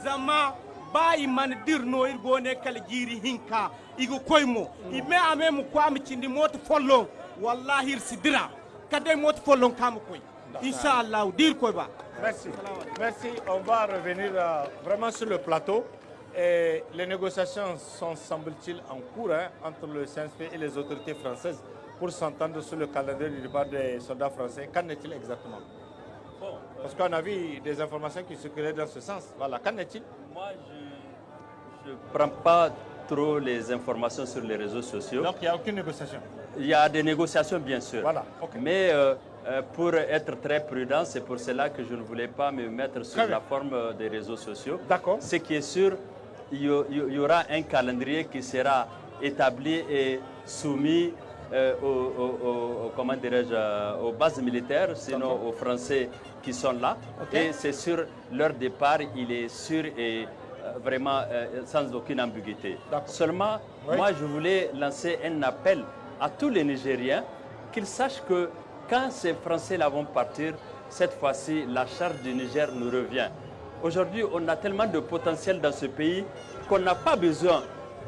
zama bayi man dirno irgone kal jiri hinka igu koymo ibe ame mu kwam cindi mot follo wallahi irsidira kade mot follo kam koy inshallah dir koy ba.
Merci, on va revenir vraiment sur le plateau. Et les négociations sont, semble-t-il, en cours entre le CNSP et les autorités françaises pour s'entendre sur le calendrier du départ des soldats français. Qu'en est-il exactement? Parce qu'on a vu des informations qui circulaient dans ce sens. Voilà, qu'en est-il?
Moi, je ne prends pas trop les informations sur les réseaux sociaux.
Donc, il n'y a aucune négociation?
Il y a des négociations, bien sûr.
Voilà, okay.
Mais pour être très prudent, c'est pour cela que je ne voulais pas me mettre sur la forme des réseaux sociaux. D'accord. Ce qui est sûr, il y aura un calendrier qui sera établi et soumis aux bases militaires, sinon aux Français qui sont là. Okay. Et c'est sur leur départ, il est sûr et vraiment sans aucune ambiguïté. Seulement, moi, je voulais lancer un appel à tous les Nigériens qu'ils sachent que quand ces Français-là vont partir, cette fois-ci, la charge du Niger nous revient. Aujourd'hui, on a tellement de potentiel dans ce pays qu'on n'a pas besoin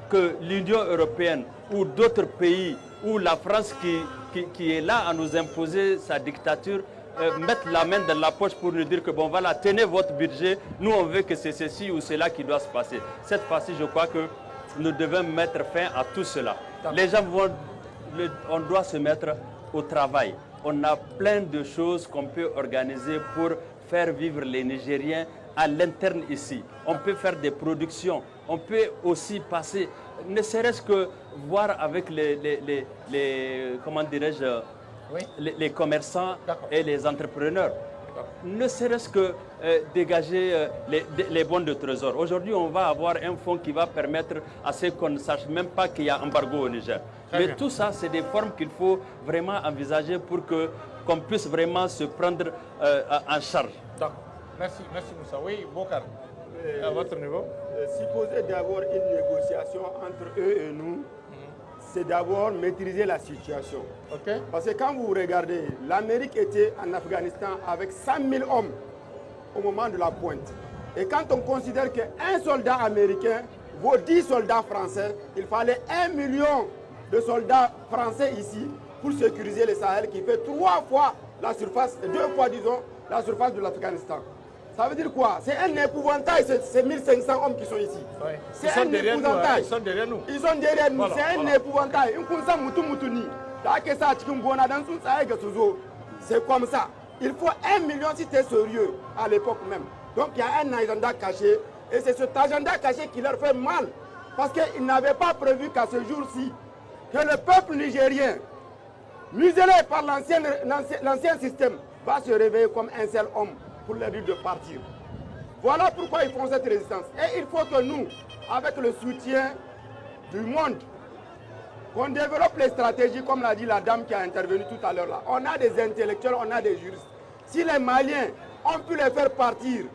que l'Union européenne ou d'autres pays ou la France qui est là à nous imposer sa dictature mettent la main dans la poche pour nous dire que bon voilà, tenez votre budget, nous on veut que c'est ceci ou cela qui doit se passer. Cette fois-ci, je crois que nous devons mettre fin à tout cela. Les gens on doit se mettre au travail. On a plein de choses qu'on peut organiser pour faire vivre les Nigériens à l'interne ici. On peut faire des productions, on peut aussi passer, ne serait-ce que voir avec comment dirais-je, les commerçants et les entrepreneurs. Ne serait-ce que dégager les bons de trésor. Aujourd'hui, on va avoir un fonds qui va permettre à ce qu'on ne sache même pas qu'il y a embargo au Niger. Mais tout ça, c'est des formes qu'il faut vraiment envisager pour qu'on puisse vraiment se prendre en charge.
Merci Moussa. Oui, Bokar, à votre niveau.
Supposer d'abord une négociation entre eux et nous, c'est d'abord maîtriser la situation. Parce que quand vous regardez, l'Amérique était en Afghanistan avec 100 000 hommes au moment de la pointe. Et quand on considère qu'un soldat américain vaut 10 soldats français, il fallait 1 million de soldats français ici pour sécuriser le Sahel, qui fait 3 fois la surface, 2 fois disons, la surface de l'Afghanistan. Ça veut dire quoi? C'est un épouvantail, ces 1500 hommes qui sont ici. C'est un épouvantail.
Ils sont derrière nous.
Ils sont derrière nous. C'est un épouvantail. C'est comme ça. Il faut 1 million si tu es sérieux à l'époque même. Donc il y a un agenda caché. Et c'est cet agenda caché qui leur fait mal. Parce qu'ils n'avaient pas prévu qu'à ce jour-ci, que le peuple nigérien, muselé par l'ancien système, va se réveiller comme un seul homme pour leur dire de partir. Voilà pourquoi ils font cette résistance. Et il faut que nous, avec le soutien du monde, qu'on développe les stratégies, comme l'a dit la dame qui a intervenu tout à l'heure là. On a des intellectuels, on a des juristes. Si les Maliens ont pu les faire partir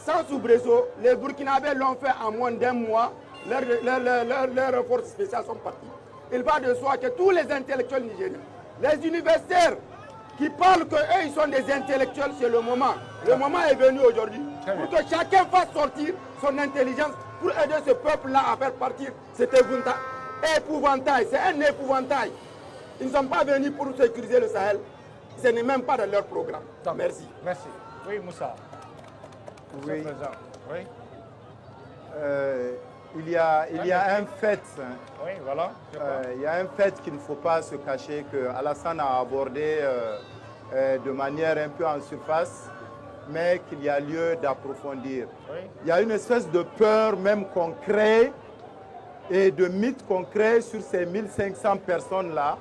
sans soubresaut, les Burkinabés l'ont fait en moins d'1 mois, leurs forces spéciales sont parties. Il va de soi que tous les intellectuels nigériens, les universitaires qui parlent qu'eux ils sont des intellectuels, c'est le moment. Le moment est venu aujourd'hui pour que chacun fasse sortir son intelligence pour aider ce peuple-là à faire partir cet épouvantail. C'est un épouvantail. Ils ne sont pas venus pour sécuriser le Sahel. Ce n'est même pas dans leur programme. Merci.
Merci. Oui, Moussa.
Oui.
Oui.
Il y a un fait.
Oui, voilà.
Il y a un fait qu'il ne faut pas se cacher, que Alassane a abordé de manière un peu en surface, mais qu'il y a lieu d'approfondir.
Oui.
Il y a une espèce de peur même qu'on crée et de mythe qu'on crée sur ces 1500 personnes-là.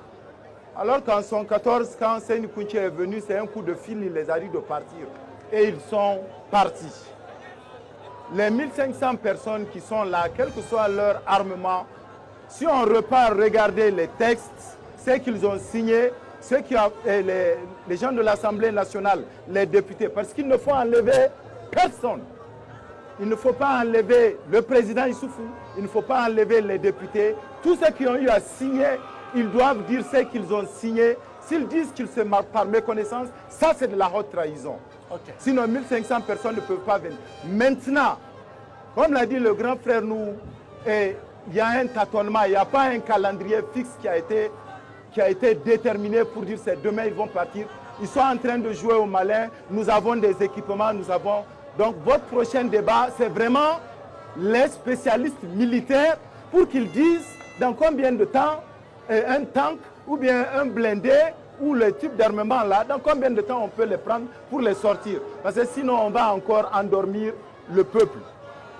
Alors qu'en 1914, quand Seyni Kounché est venu, c'est un coup de fil, il les a dit de partir. Et ils sont partis. Les 1500 personnes qui sont là, quel que soit leur armement, si on repart regarder les textes, ce qu'ils ont signé, les gens de l'Assemblée nationale, les députés, parce qu'il ne faut enlever personne. Il ne faut pas enlever le président Issoufou, il ne faut pas enlever les députés. Tous ceux qui ont eu à signer, ils doivent dire ce qu'ils ont signé. S'ils disent qu'ils se marquent par méconnaissance, ça c'est de la haute trahison.
Okay.
Sinon, 1500 personnes ne peuvent pas venir. Maintenant, comme l'a dit le grand frère, il y a un tâtonnement, il n'y a pas un calendrier fixe qui a été déterminé pour dire c'est demain ils vont partir. Ils sont en train de jouer au malin, nous avons des équipements, Donc votre prochain débat, c'est vraiment les spécialistes militaires pour qu'ils disent dans combien de temps un tank ou bien un blindé ou le type d'armement là, dans combien de temps on peut les prendre pour les sortir. Parce que sinon on va encore endormir le peuple.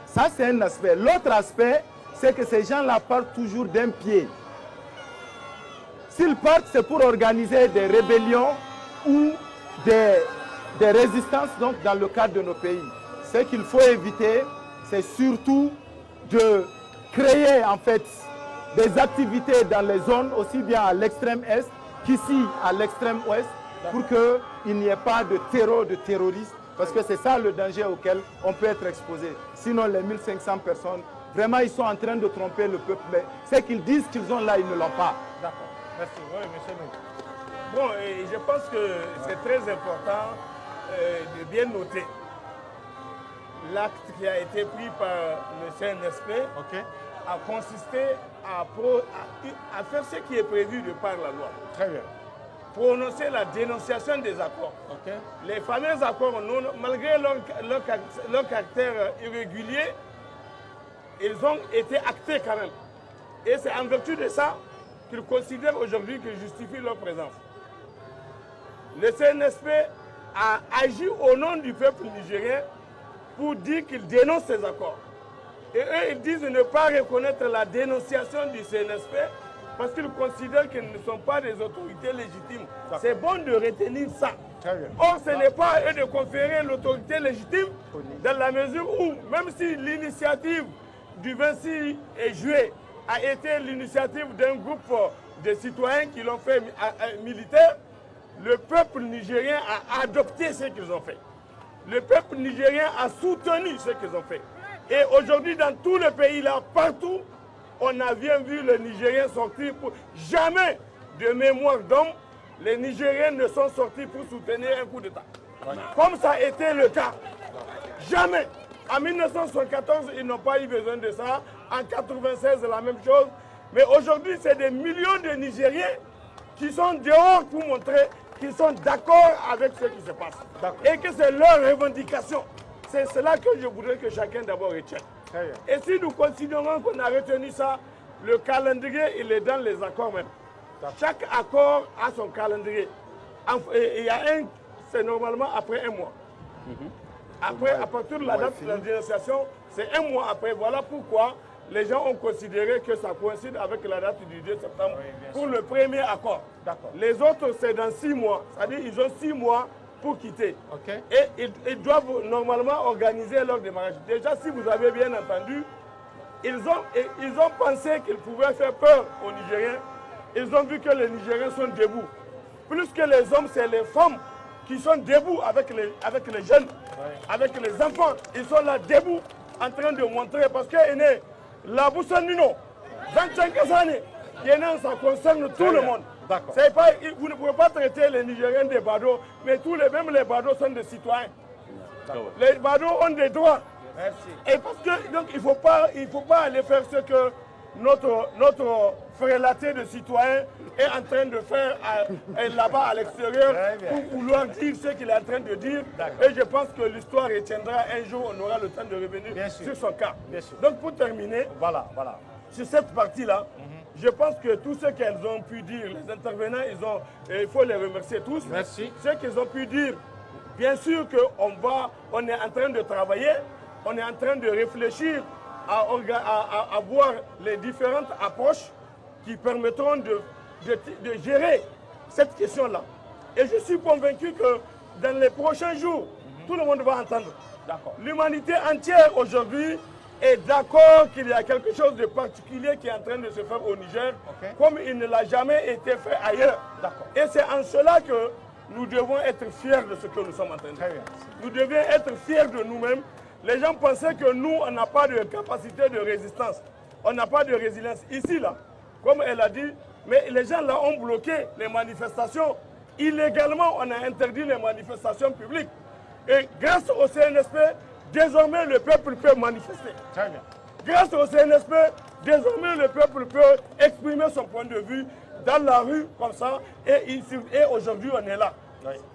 Ça c'est un aspect. L'autre aspect, c'est que ces gens-là partent toujours d'un pied. S'ils partent, c'est pour organiser des rébellions ou des résistances donc, dans le cadre de nos pays. Ce qu'il faut éviter, c'est surtout de créer en fait des activités dans les zones aussi bien à l'extrême est qu'ici à l'extrême ouest pour qu'il n'y ait pas de terreau de terroristes parce que c'est ça le danger auquel on peut être exposé. Sinon les 1500 personnes, vraiment ils sont en train de tromper le peuple. Mais ce qu'ils disent qu'ils ont là, ils ne l'ont pas.
D'accord. Merci. Oui, monsieur nous.
Bon, et je pense que c'est très important de bien noter l'acte qui a été pris par le CNSP a consisté à faire ce qui est prévu de par la loi.
Très bien.
Prononcer la dénonciation des accords. Les fameux accords, malgré leur caractère irrégulier, ils ont été actés quand même. Et c'est en vertu de ça qu'ils considèrent aujourd'hui qu'ils justifient leur présence. Le CNSP a agi au nom du peuple nigérien pour dire qu'il dénonce ces accords. Et eux, ils disent ne pas reconnaître la dénonciation du CNSP parce qu'ils considèrent qu'ils ne sont pas des autorités légitimes. C'est bon de retenir ça. Or, ce n'est pas à eux de conférer l'autorité légitime dans la mesure où, même si l'initiative du 26 juillet a été l'initiative d'un groupe de citoyens qui l'ont fait militaire, le peuple nigérien a adopté ce qu'ils ont fait. Le peuple nigérien a soutenu ce qu'ils ont fait. Et aujourd'hui, dans tout le pays, là, partout, on a bien vu les Nigériens sortir pour... Jamais de mémoire d'homme, les Nigériens ne sont sortis pour soutenir un coup d'État. Comme ça a été le cas. Jamais. En 1974, ils n'ont pas eu besoin de ça. En 1996, la même chose. Mais aujourd'hui, c'est des millions de Nigériens qui sont dehors pour montrer qu'ils sont d'accord avec ce qui se passe. Et que c'est leur revendication. C'est cela que je voudrais que chacun d'abord retienne. Et si nous considérons qu'on a retenu ça, le calendrier, il est dans les accords même. Chaque accord a son calendrier. Il y a un, c'est normalement après un mois. Après, à partir de la date de la dénonciation, c'est un mois après. Voilà pourquoi les gens ont considéré que ça coïncide avec la date du 2 septembre pour le premier accord. Les autres, c'est dans 6 mois. C'est-à-dire qu'ils ont 6 mois pour quitter. Et ils doivent normalement organiser leur démarrage. Déjà, si vous avez bien entendu, ils ont pensé qu'ils pouvaient faire peur aux Nigériens. Ils ont vu que les Nigériens sont debout. Plus que les hommes, c'est les femmes qui sont debout avec les jeunes, avec les enfants. Ils sont là debout en train de montrer parce que la Boussanino, ça concerne tout le monde. Vous ne pouvez pas traiter les Nigériens des badauds, mais même les badauds sont des citoyens. Les badauds ont des droits.
Merci.
Et parce que, donc, il ne faut pas aller faire ce que notre frélaté de citoyens est en train de faire là-bas à l'extérieur pour vouloir dire ce qu'il est en train de dire. Et je pense que l'histoire retiendra un jour, on aura le temps de revenir sur son cas. Donc pour terminer, sur cette partie-là, je pense que tout ce qu'elles ont pu dire, les intervenants, il faut les remercier tous.
Merci.
Ce qu'ils ont pu dire, bien sûr qu'on est en train de travailler, on est en train de réfléchir à voir les différentes approches qui permettront de gérer cette question-là. Et je suis convaincu que dans les prochains jours, tout le monde va entendre. L'humanité entière aujourd'hui est d'accord qu'il y a quelque chose de particulier qui est en train de se faire au Niger, comme il ne l'a jamais été fait ailleurs. Et c'est en cela que nous devons être fiers de ce que nous sommes en train de faire. Nous devons être fiers de nous-mêmes. Les gens pensaient que nous, on n'a pas de capacité de résistance. On n'a pas de résilience. Ici, là, comme elle a dit, mais les gens là ont bloqué les manifestations. Illégalement, on a interdit les manifestations publiques. Et grâce au CNSP, désormais, le peuple peut manifester.
Très bien.
Grâce au CNSP, désormais, le peuple peut exprimer son point de vue dans la rue, comme ça. Et aujourd'hui, on est là.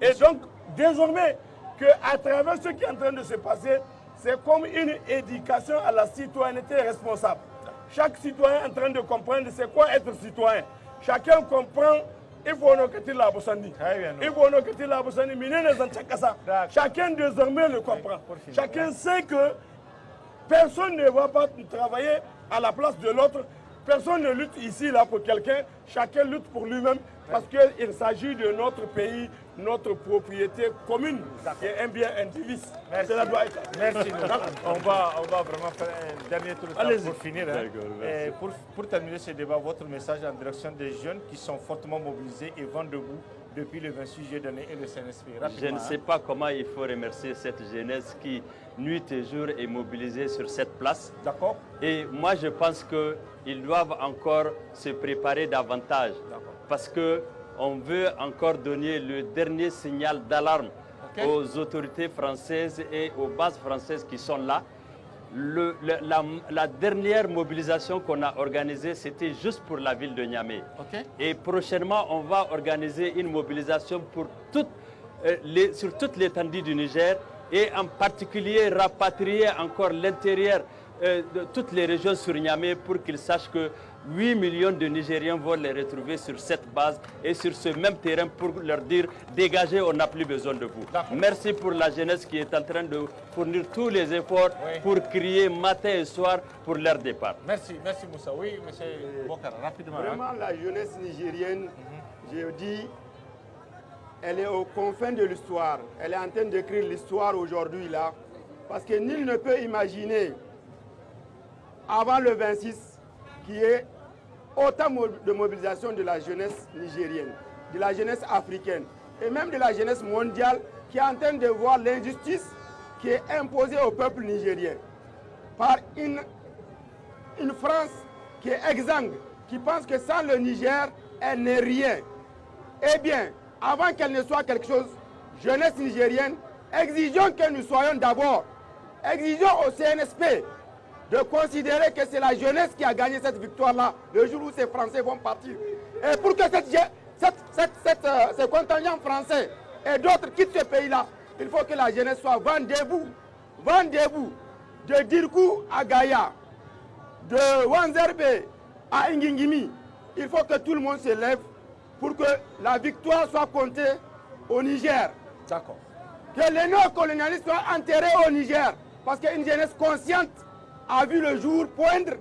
Et donc, désormais, qu'à travers ce qui est en train de se passer, c'est comme une éducation à la citoyenneté responsable. Chaque citoyen est en train de comprendre c'est quoi être citoyen. Chacun comprend, il faut nous la bossani. Il faut nous la bossani. Chacun désormais le comprend. Chacun sait que personne ne va pas travailler à la place de l'autre. Personne ne lutte ici là pour quelqu'un. Chacun lutte pour lui-même parce qu'il s'agit de notre pays, notre propriété commune, qui est un bien indivisible. Cela doit être.
Merci. On va vraiment faire un dernier tour de table pour finir. Et pour terminer ce débat, votre message en direction des jeunes qui sont fortement mobilisés et vont debout depuis le 26 juillet dernier et le CNSP.
Je ne sais pas comment il faut remercier cette jeunesse qui, nuit et jour, est mobilisée sur cette place.
D'accord.
Et moi, je pense qu'ils doivent encore se préparer davantage. Parce qu'on veut encore donner le dernier signal d'alarme aux autorités françaises et aux bases françaises qui sont là. La dernière mobilisation qu'on a organisée, c'était juste pour la ville de Niamey. Et prochainement, on va organiser une mobilisation pour sur toute l'étendue du Niger et en particulier rapatrier encore l'intérieur de toutes les régions sur Niamey pour qu'ils sachent que 8 millions de Nigériens vont les retrouver sur cette base et sur ce même terrain pour leur dire dégagez, on n'a plus besoin de vous. Merci pour la jeunesse qui est en train de fournir tous les efforts pour crier matin et soir pour leur départ.
Merci Moussa. Oui, monsieur Bokar, rapidement.
Vraiment, la jeunesse nigérienne, je dis, elle est aux confins de l'histoire. Elle est en train d'écrire l'histoire aujourd'hui là. Parce que nul ne peut imaginer, avant le 26, qu'il y ait autant de mobilisation de la jeunesse nigérienne, de la jeunesse africaine et même de la jeunesse mondiale qui est en train de voir l'injustice qui est imposée au peuple nigérien par une France qui est exsangue, qui pense que sans le Niger, elle n'est rien. Eh bien, avant qu'elle ne soit quelque chose, jeunesse nigérienne, exigeons que nous soyons d'abord, exigeons au CNSP de considérer que c'est la jeunesse qui a gagné cette victoire-là le jour où ces Français vont partir. Et pour que ce contingent français et d'autres quittent ce pays-là, il faut que la jeunesse soit vent debout, de Dirkou à Gaïa, de Wanzerbe à Ngingimi. Il faut que tout le monde se lève pour que la victoire soit comptée au Niger.
D'accord.
Que les néocolonialistes soient enterrés au Niger, parce qu'une jeunesse consciente a vu le jour poindre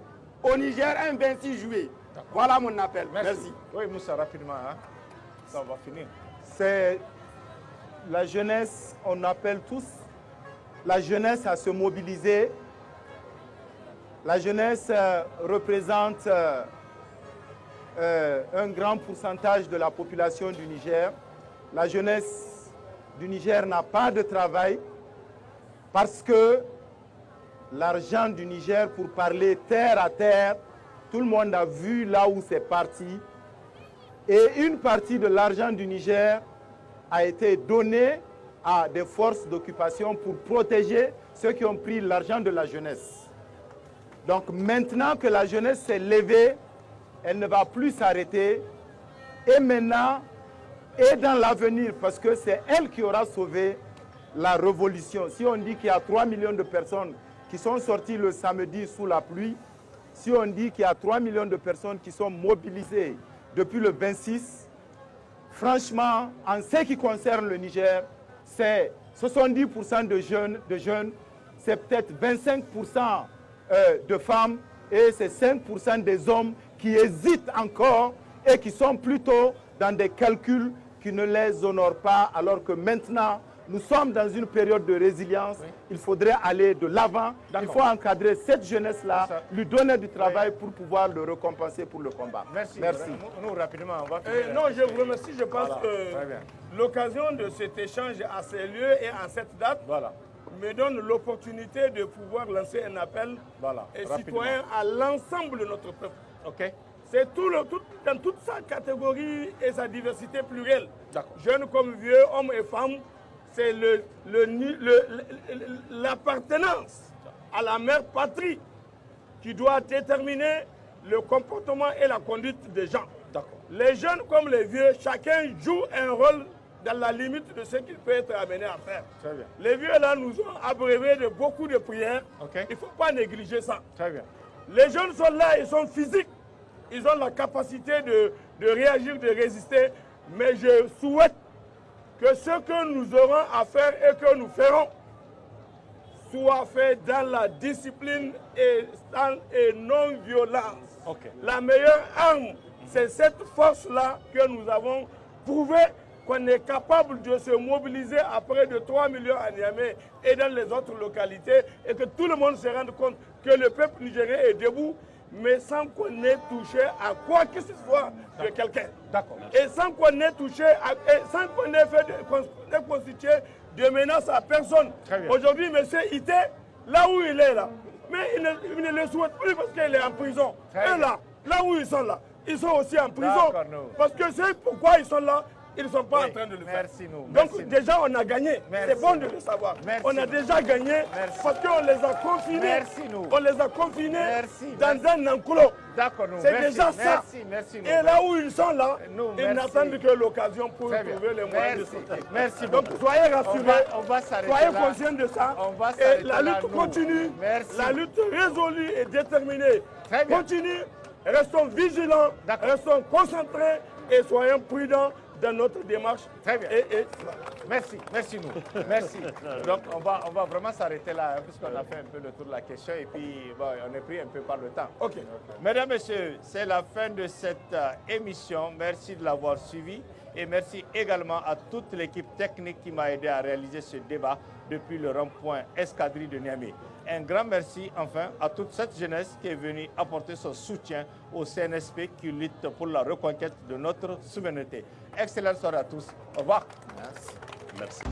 au Niger un 26 juillet. Voilà mon appel. Merci.
Oui, Moussa, rapidement. Ça va finir.
C'est la jeunesse, on appelle tous la jeunesse à se mobiliser. La jeunesse représente un grand pourcentage de la population du Niger. La jeunesse du Niger n'a pas de travail parce que l'argent du Niger, pour parler terre à terre, tout le monde a vu là où c'est parti. Et une partie de l'argent du Niger a été donnée à des forces d'occupation pour protéger ceux qui ont pris l'argent de la jeunesse. Donc maintenant que la jeunesse s'est levée, elle ne va plus s'arrêter. Et maintenant, et dans l'avenir, parce que c'est elle qui aura sauvé la révolution. Si on dit qu'il y a 3 millions de personnes qui sont sorties le samedi sous la pluie, si on dit qu'il y a 3 millions de personnes qui sont mobilisées depuis le 26, franchement, en ce qui concerne le Niger, c'est 70% de jeunes, c'est peut-être 25% de femmes et c'est 5% des hommes qui hésitent encore et qui sont plutôt dans des calculs qui ne les honorent pas, alors que maintenant, nous sommes dans une période de résilience. Oui. Il faudrait aller de l'avant. Il faut encadrer cette jeunesse-là, lui donner du travail pour pouvoir le récompenser pour le combat.
Merci.
Nous,
rapidement, on va finir.
Non, je vous remercie. Je pense que l'occasion de cet échange à ces lieux et à cette date me donne l'opportunité de pouvoir lancer un appel citoyen à l'ensemble de notre peuple.
OK.
C'est dans toute sa catégorie et sa diversité plurielle. Jeunes comme vieux, hommes et femmes, c'est l'appartenance à la mère patrie qui doit déterminer le comportement et la conduite des gens. Les jeunes comme les vieux, chacun joue un rôle dans la limite de ce qu'il peut être amené à faire.
Très bien.
Les vieux là nous ont abrévé de beaucoup de prières. Il ne faut pas négliger ça.
Très bien.
Les jeunes sont là, ils sont physiques. Ils ont la capacité de réagir, de résister. Mais je souhaite que ce que nous aurons à faire et que nous ferons soit fait dans la discipline et non-violence. La meilleure arme, c'est cette force-là que nous avons prouvé qu'on est capable de se mobiliser à près de 3 millions à Niamey et dans les autres localités et que tout le monde se rende compte que le peuple nigérien est debout, mais sans qu'on ait touché à quoi que ce soit de quelqu'un. Et sans qu'on ait touché, sans qu'on ait constitué de menace à personne. Aujourd'hui, M. Ité, là où il est là, mais il ne le souhaite plus parce qu'il est en prison. Et là où ils sont là, ils sont aussi en prison. Parce que c'est pourquoi ils sont là. Ils ne sont pas en train de le faire. Donc déjà, on a gagné. C'est bon de le savoir. On a déjà gagné parce qu'on les a confinés. On les a confinés dans un enclos. C'est déjà ça. Et là où ils sont là, ils n'attendent que l'occasion pour trouver les moyens de sortir. Donc soyez rassurés, soyez conscients de ça. Et la lutte continue. La lutte résolue et déterminée continue. Restons vigilants, restons concentrés et soyons prudents dans notre démarche.
Très bien. Merci. Merci. Donc on va vraiment s'arrêter là, puisqu'on a fait un peu le tour de la question et puis on est pris un peu par le temps. Mesdames, Messieurs, c'est la fin de cette émission. Merci de l'avoir suivi et merci également à toute l'équipe technique qui m'a aidé à réaliser ce débat depuis le rond-point Escadrille de Niamey. Un grand merci enfin à toute cette jeunesse qui est venue apporter son soutien au CNSP qui lutte pour la reconquête de notre souveraineté. Excellente soirée à tous. Au revoir.
Merci.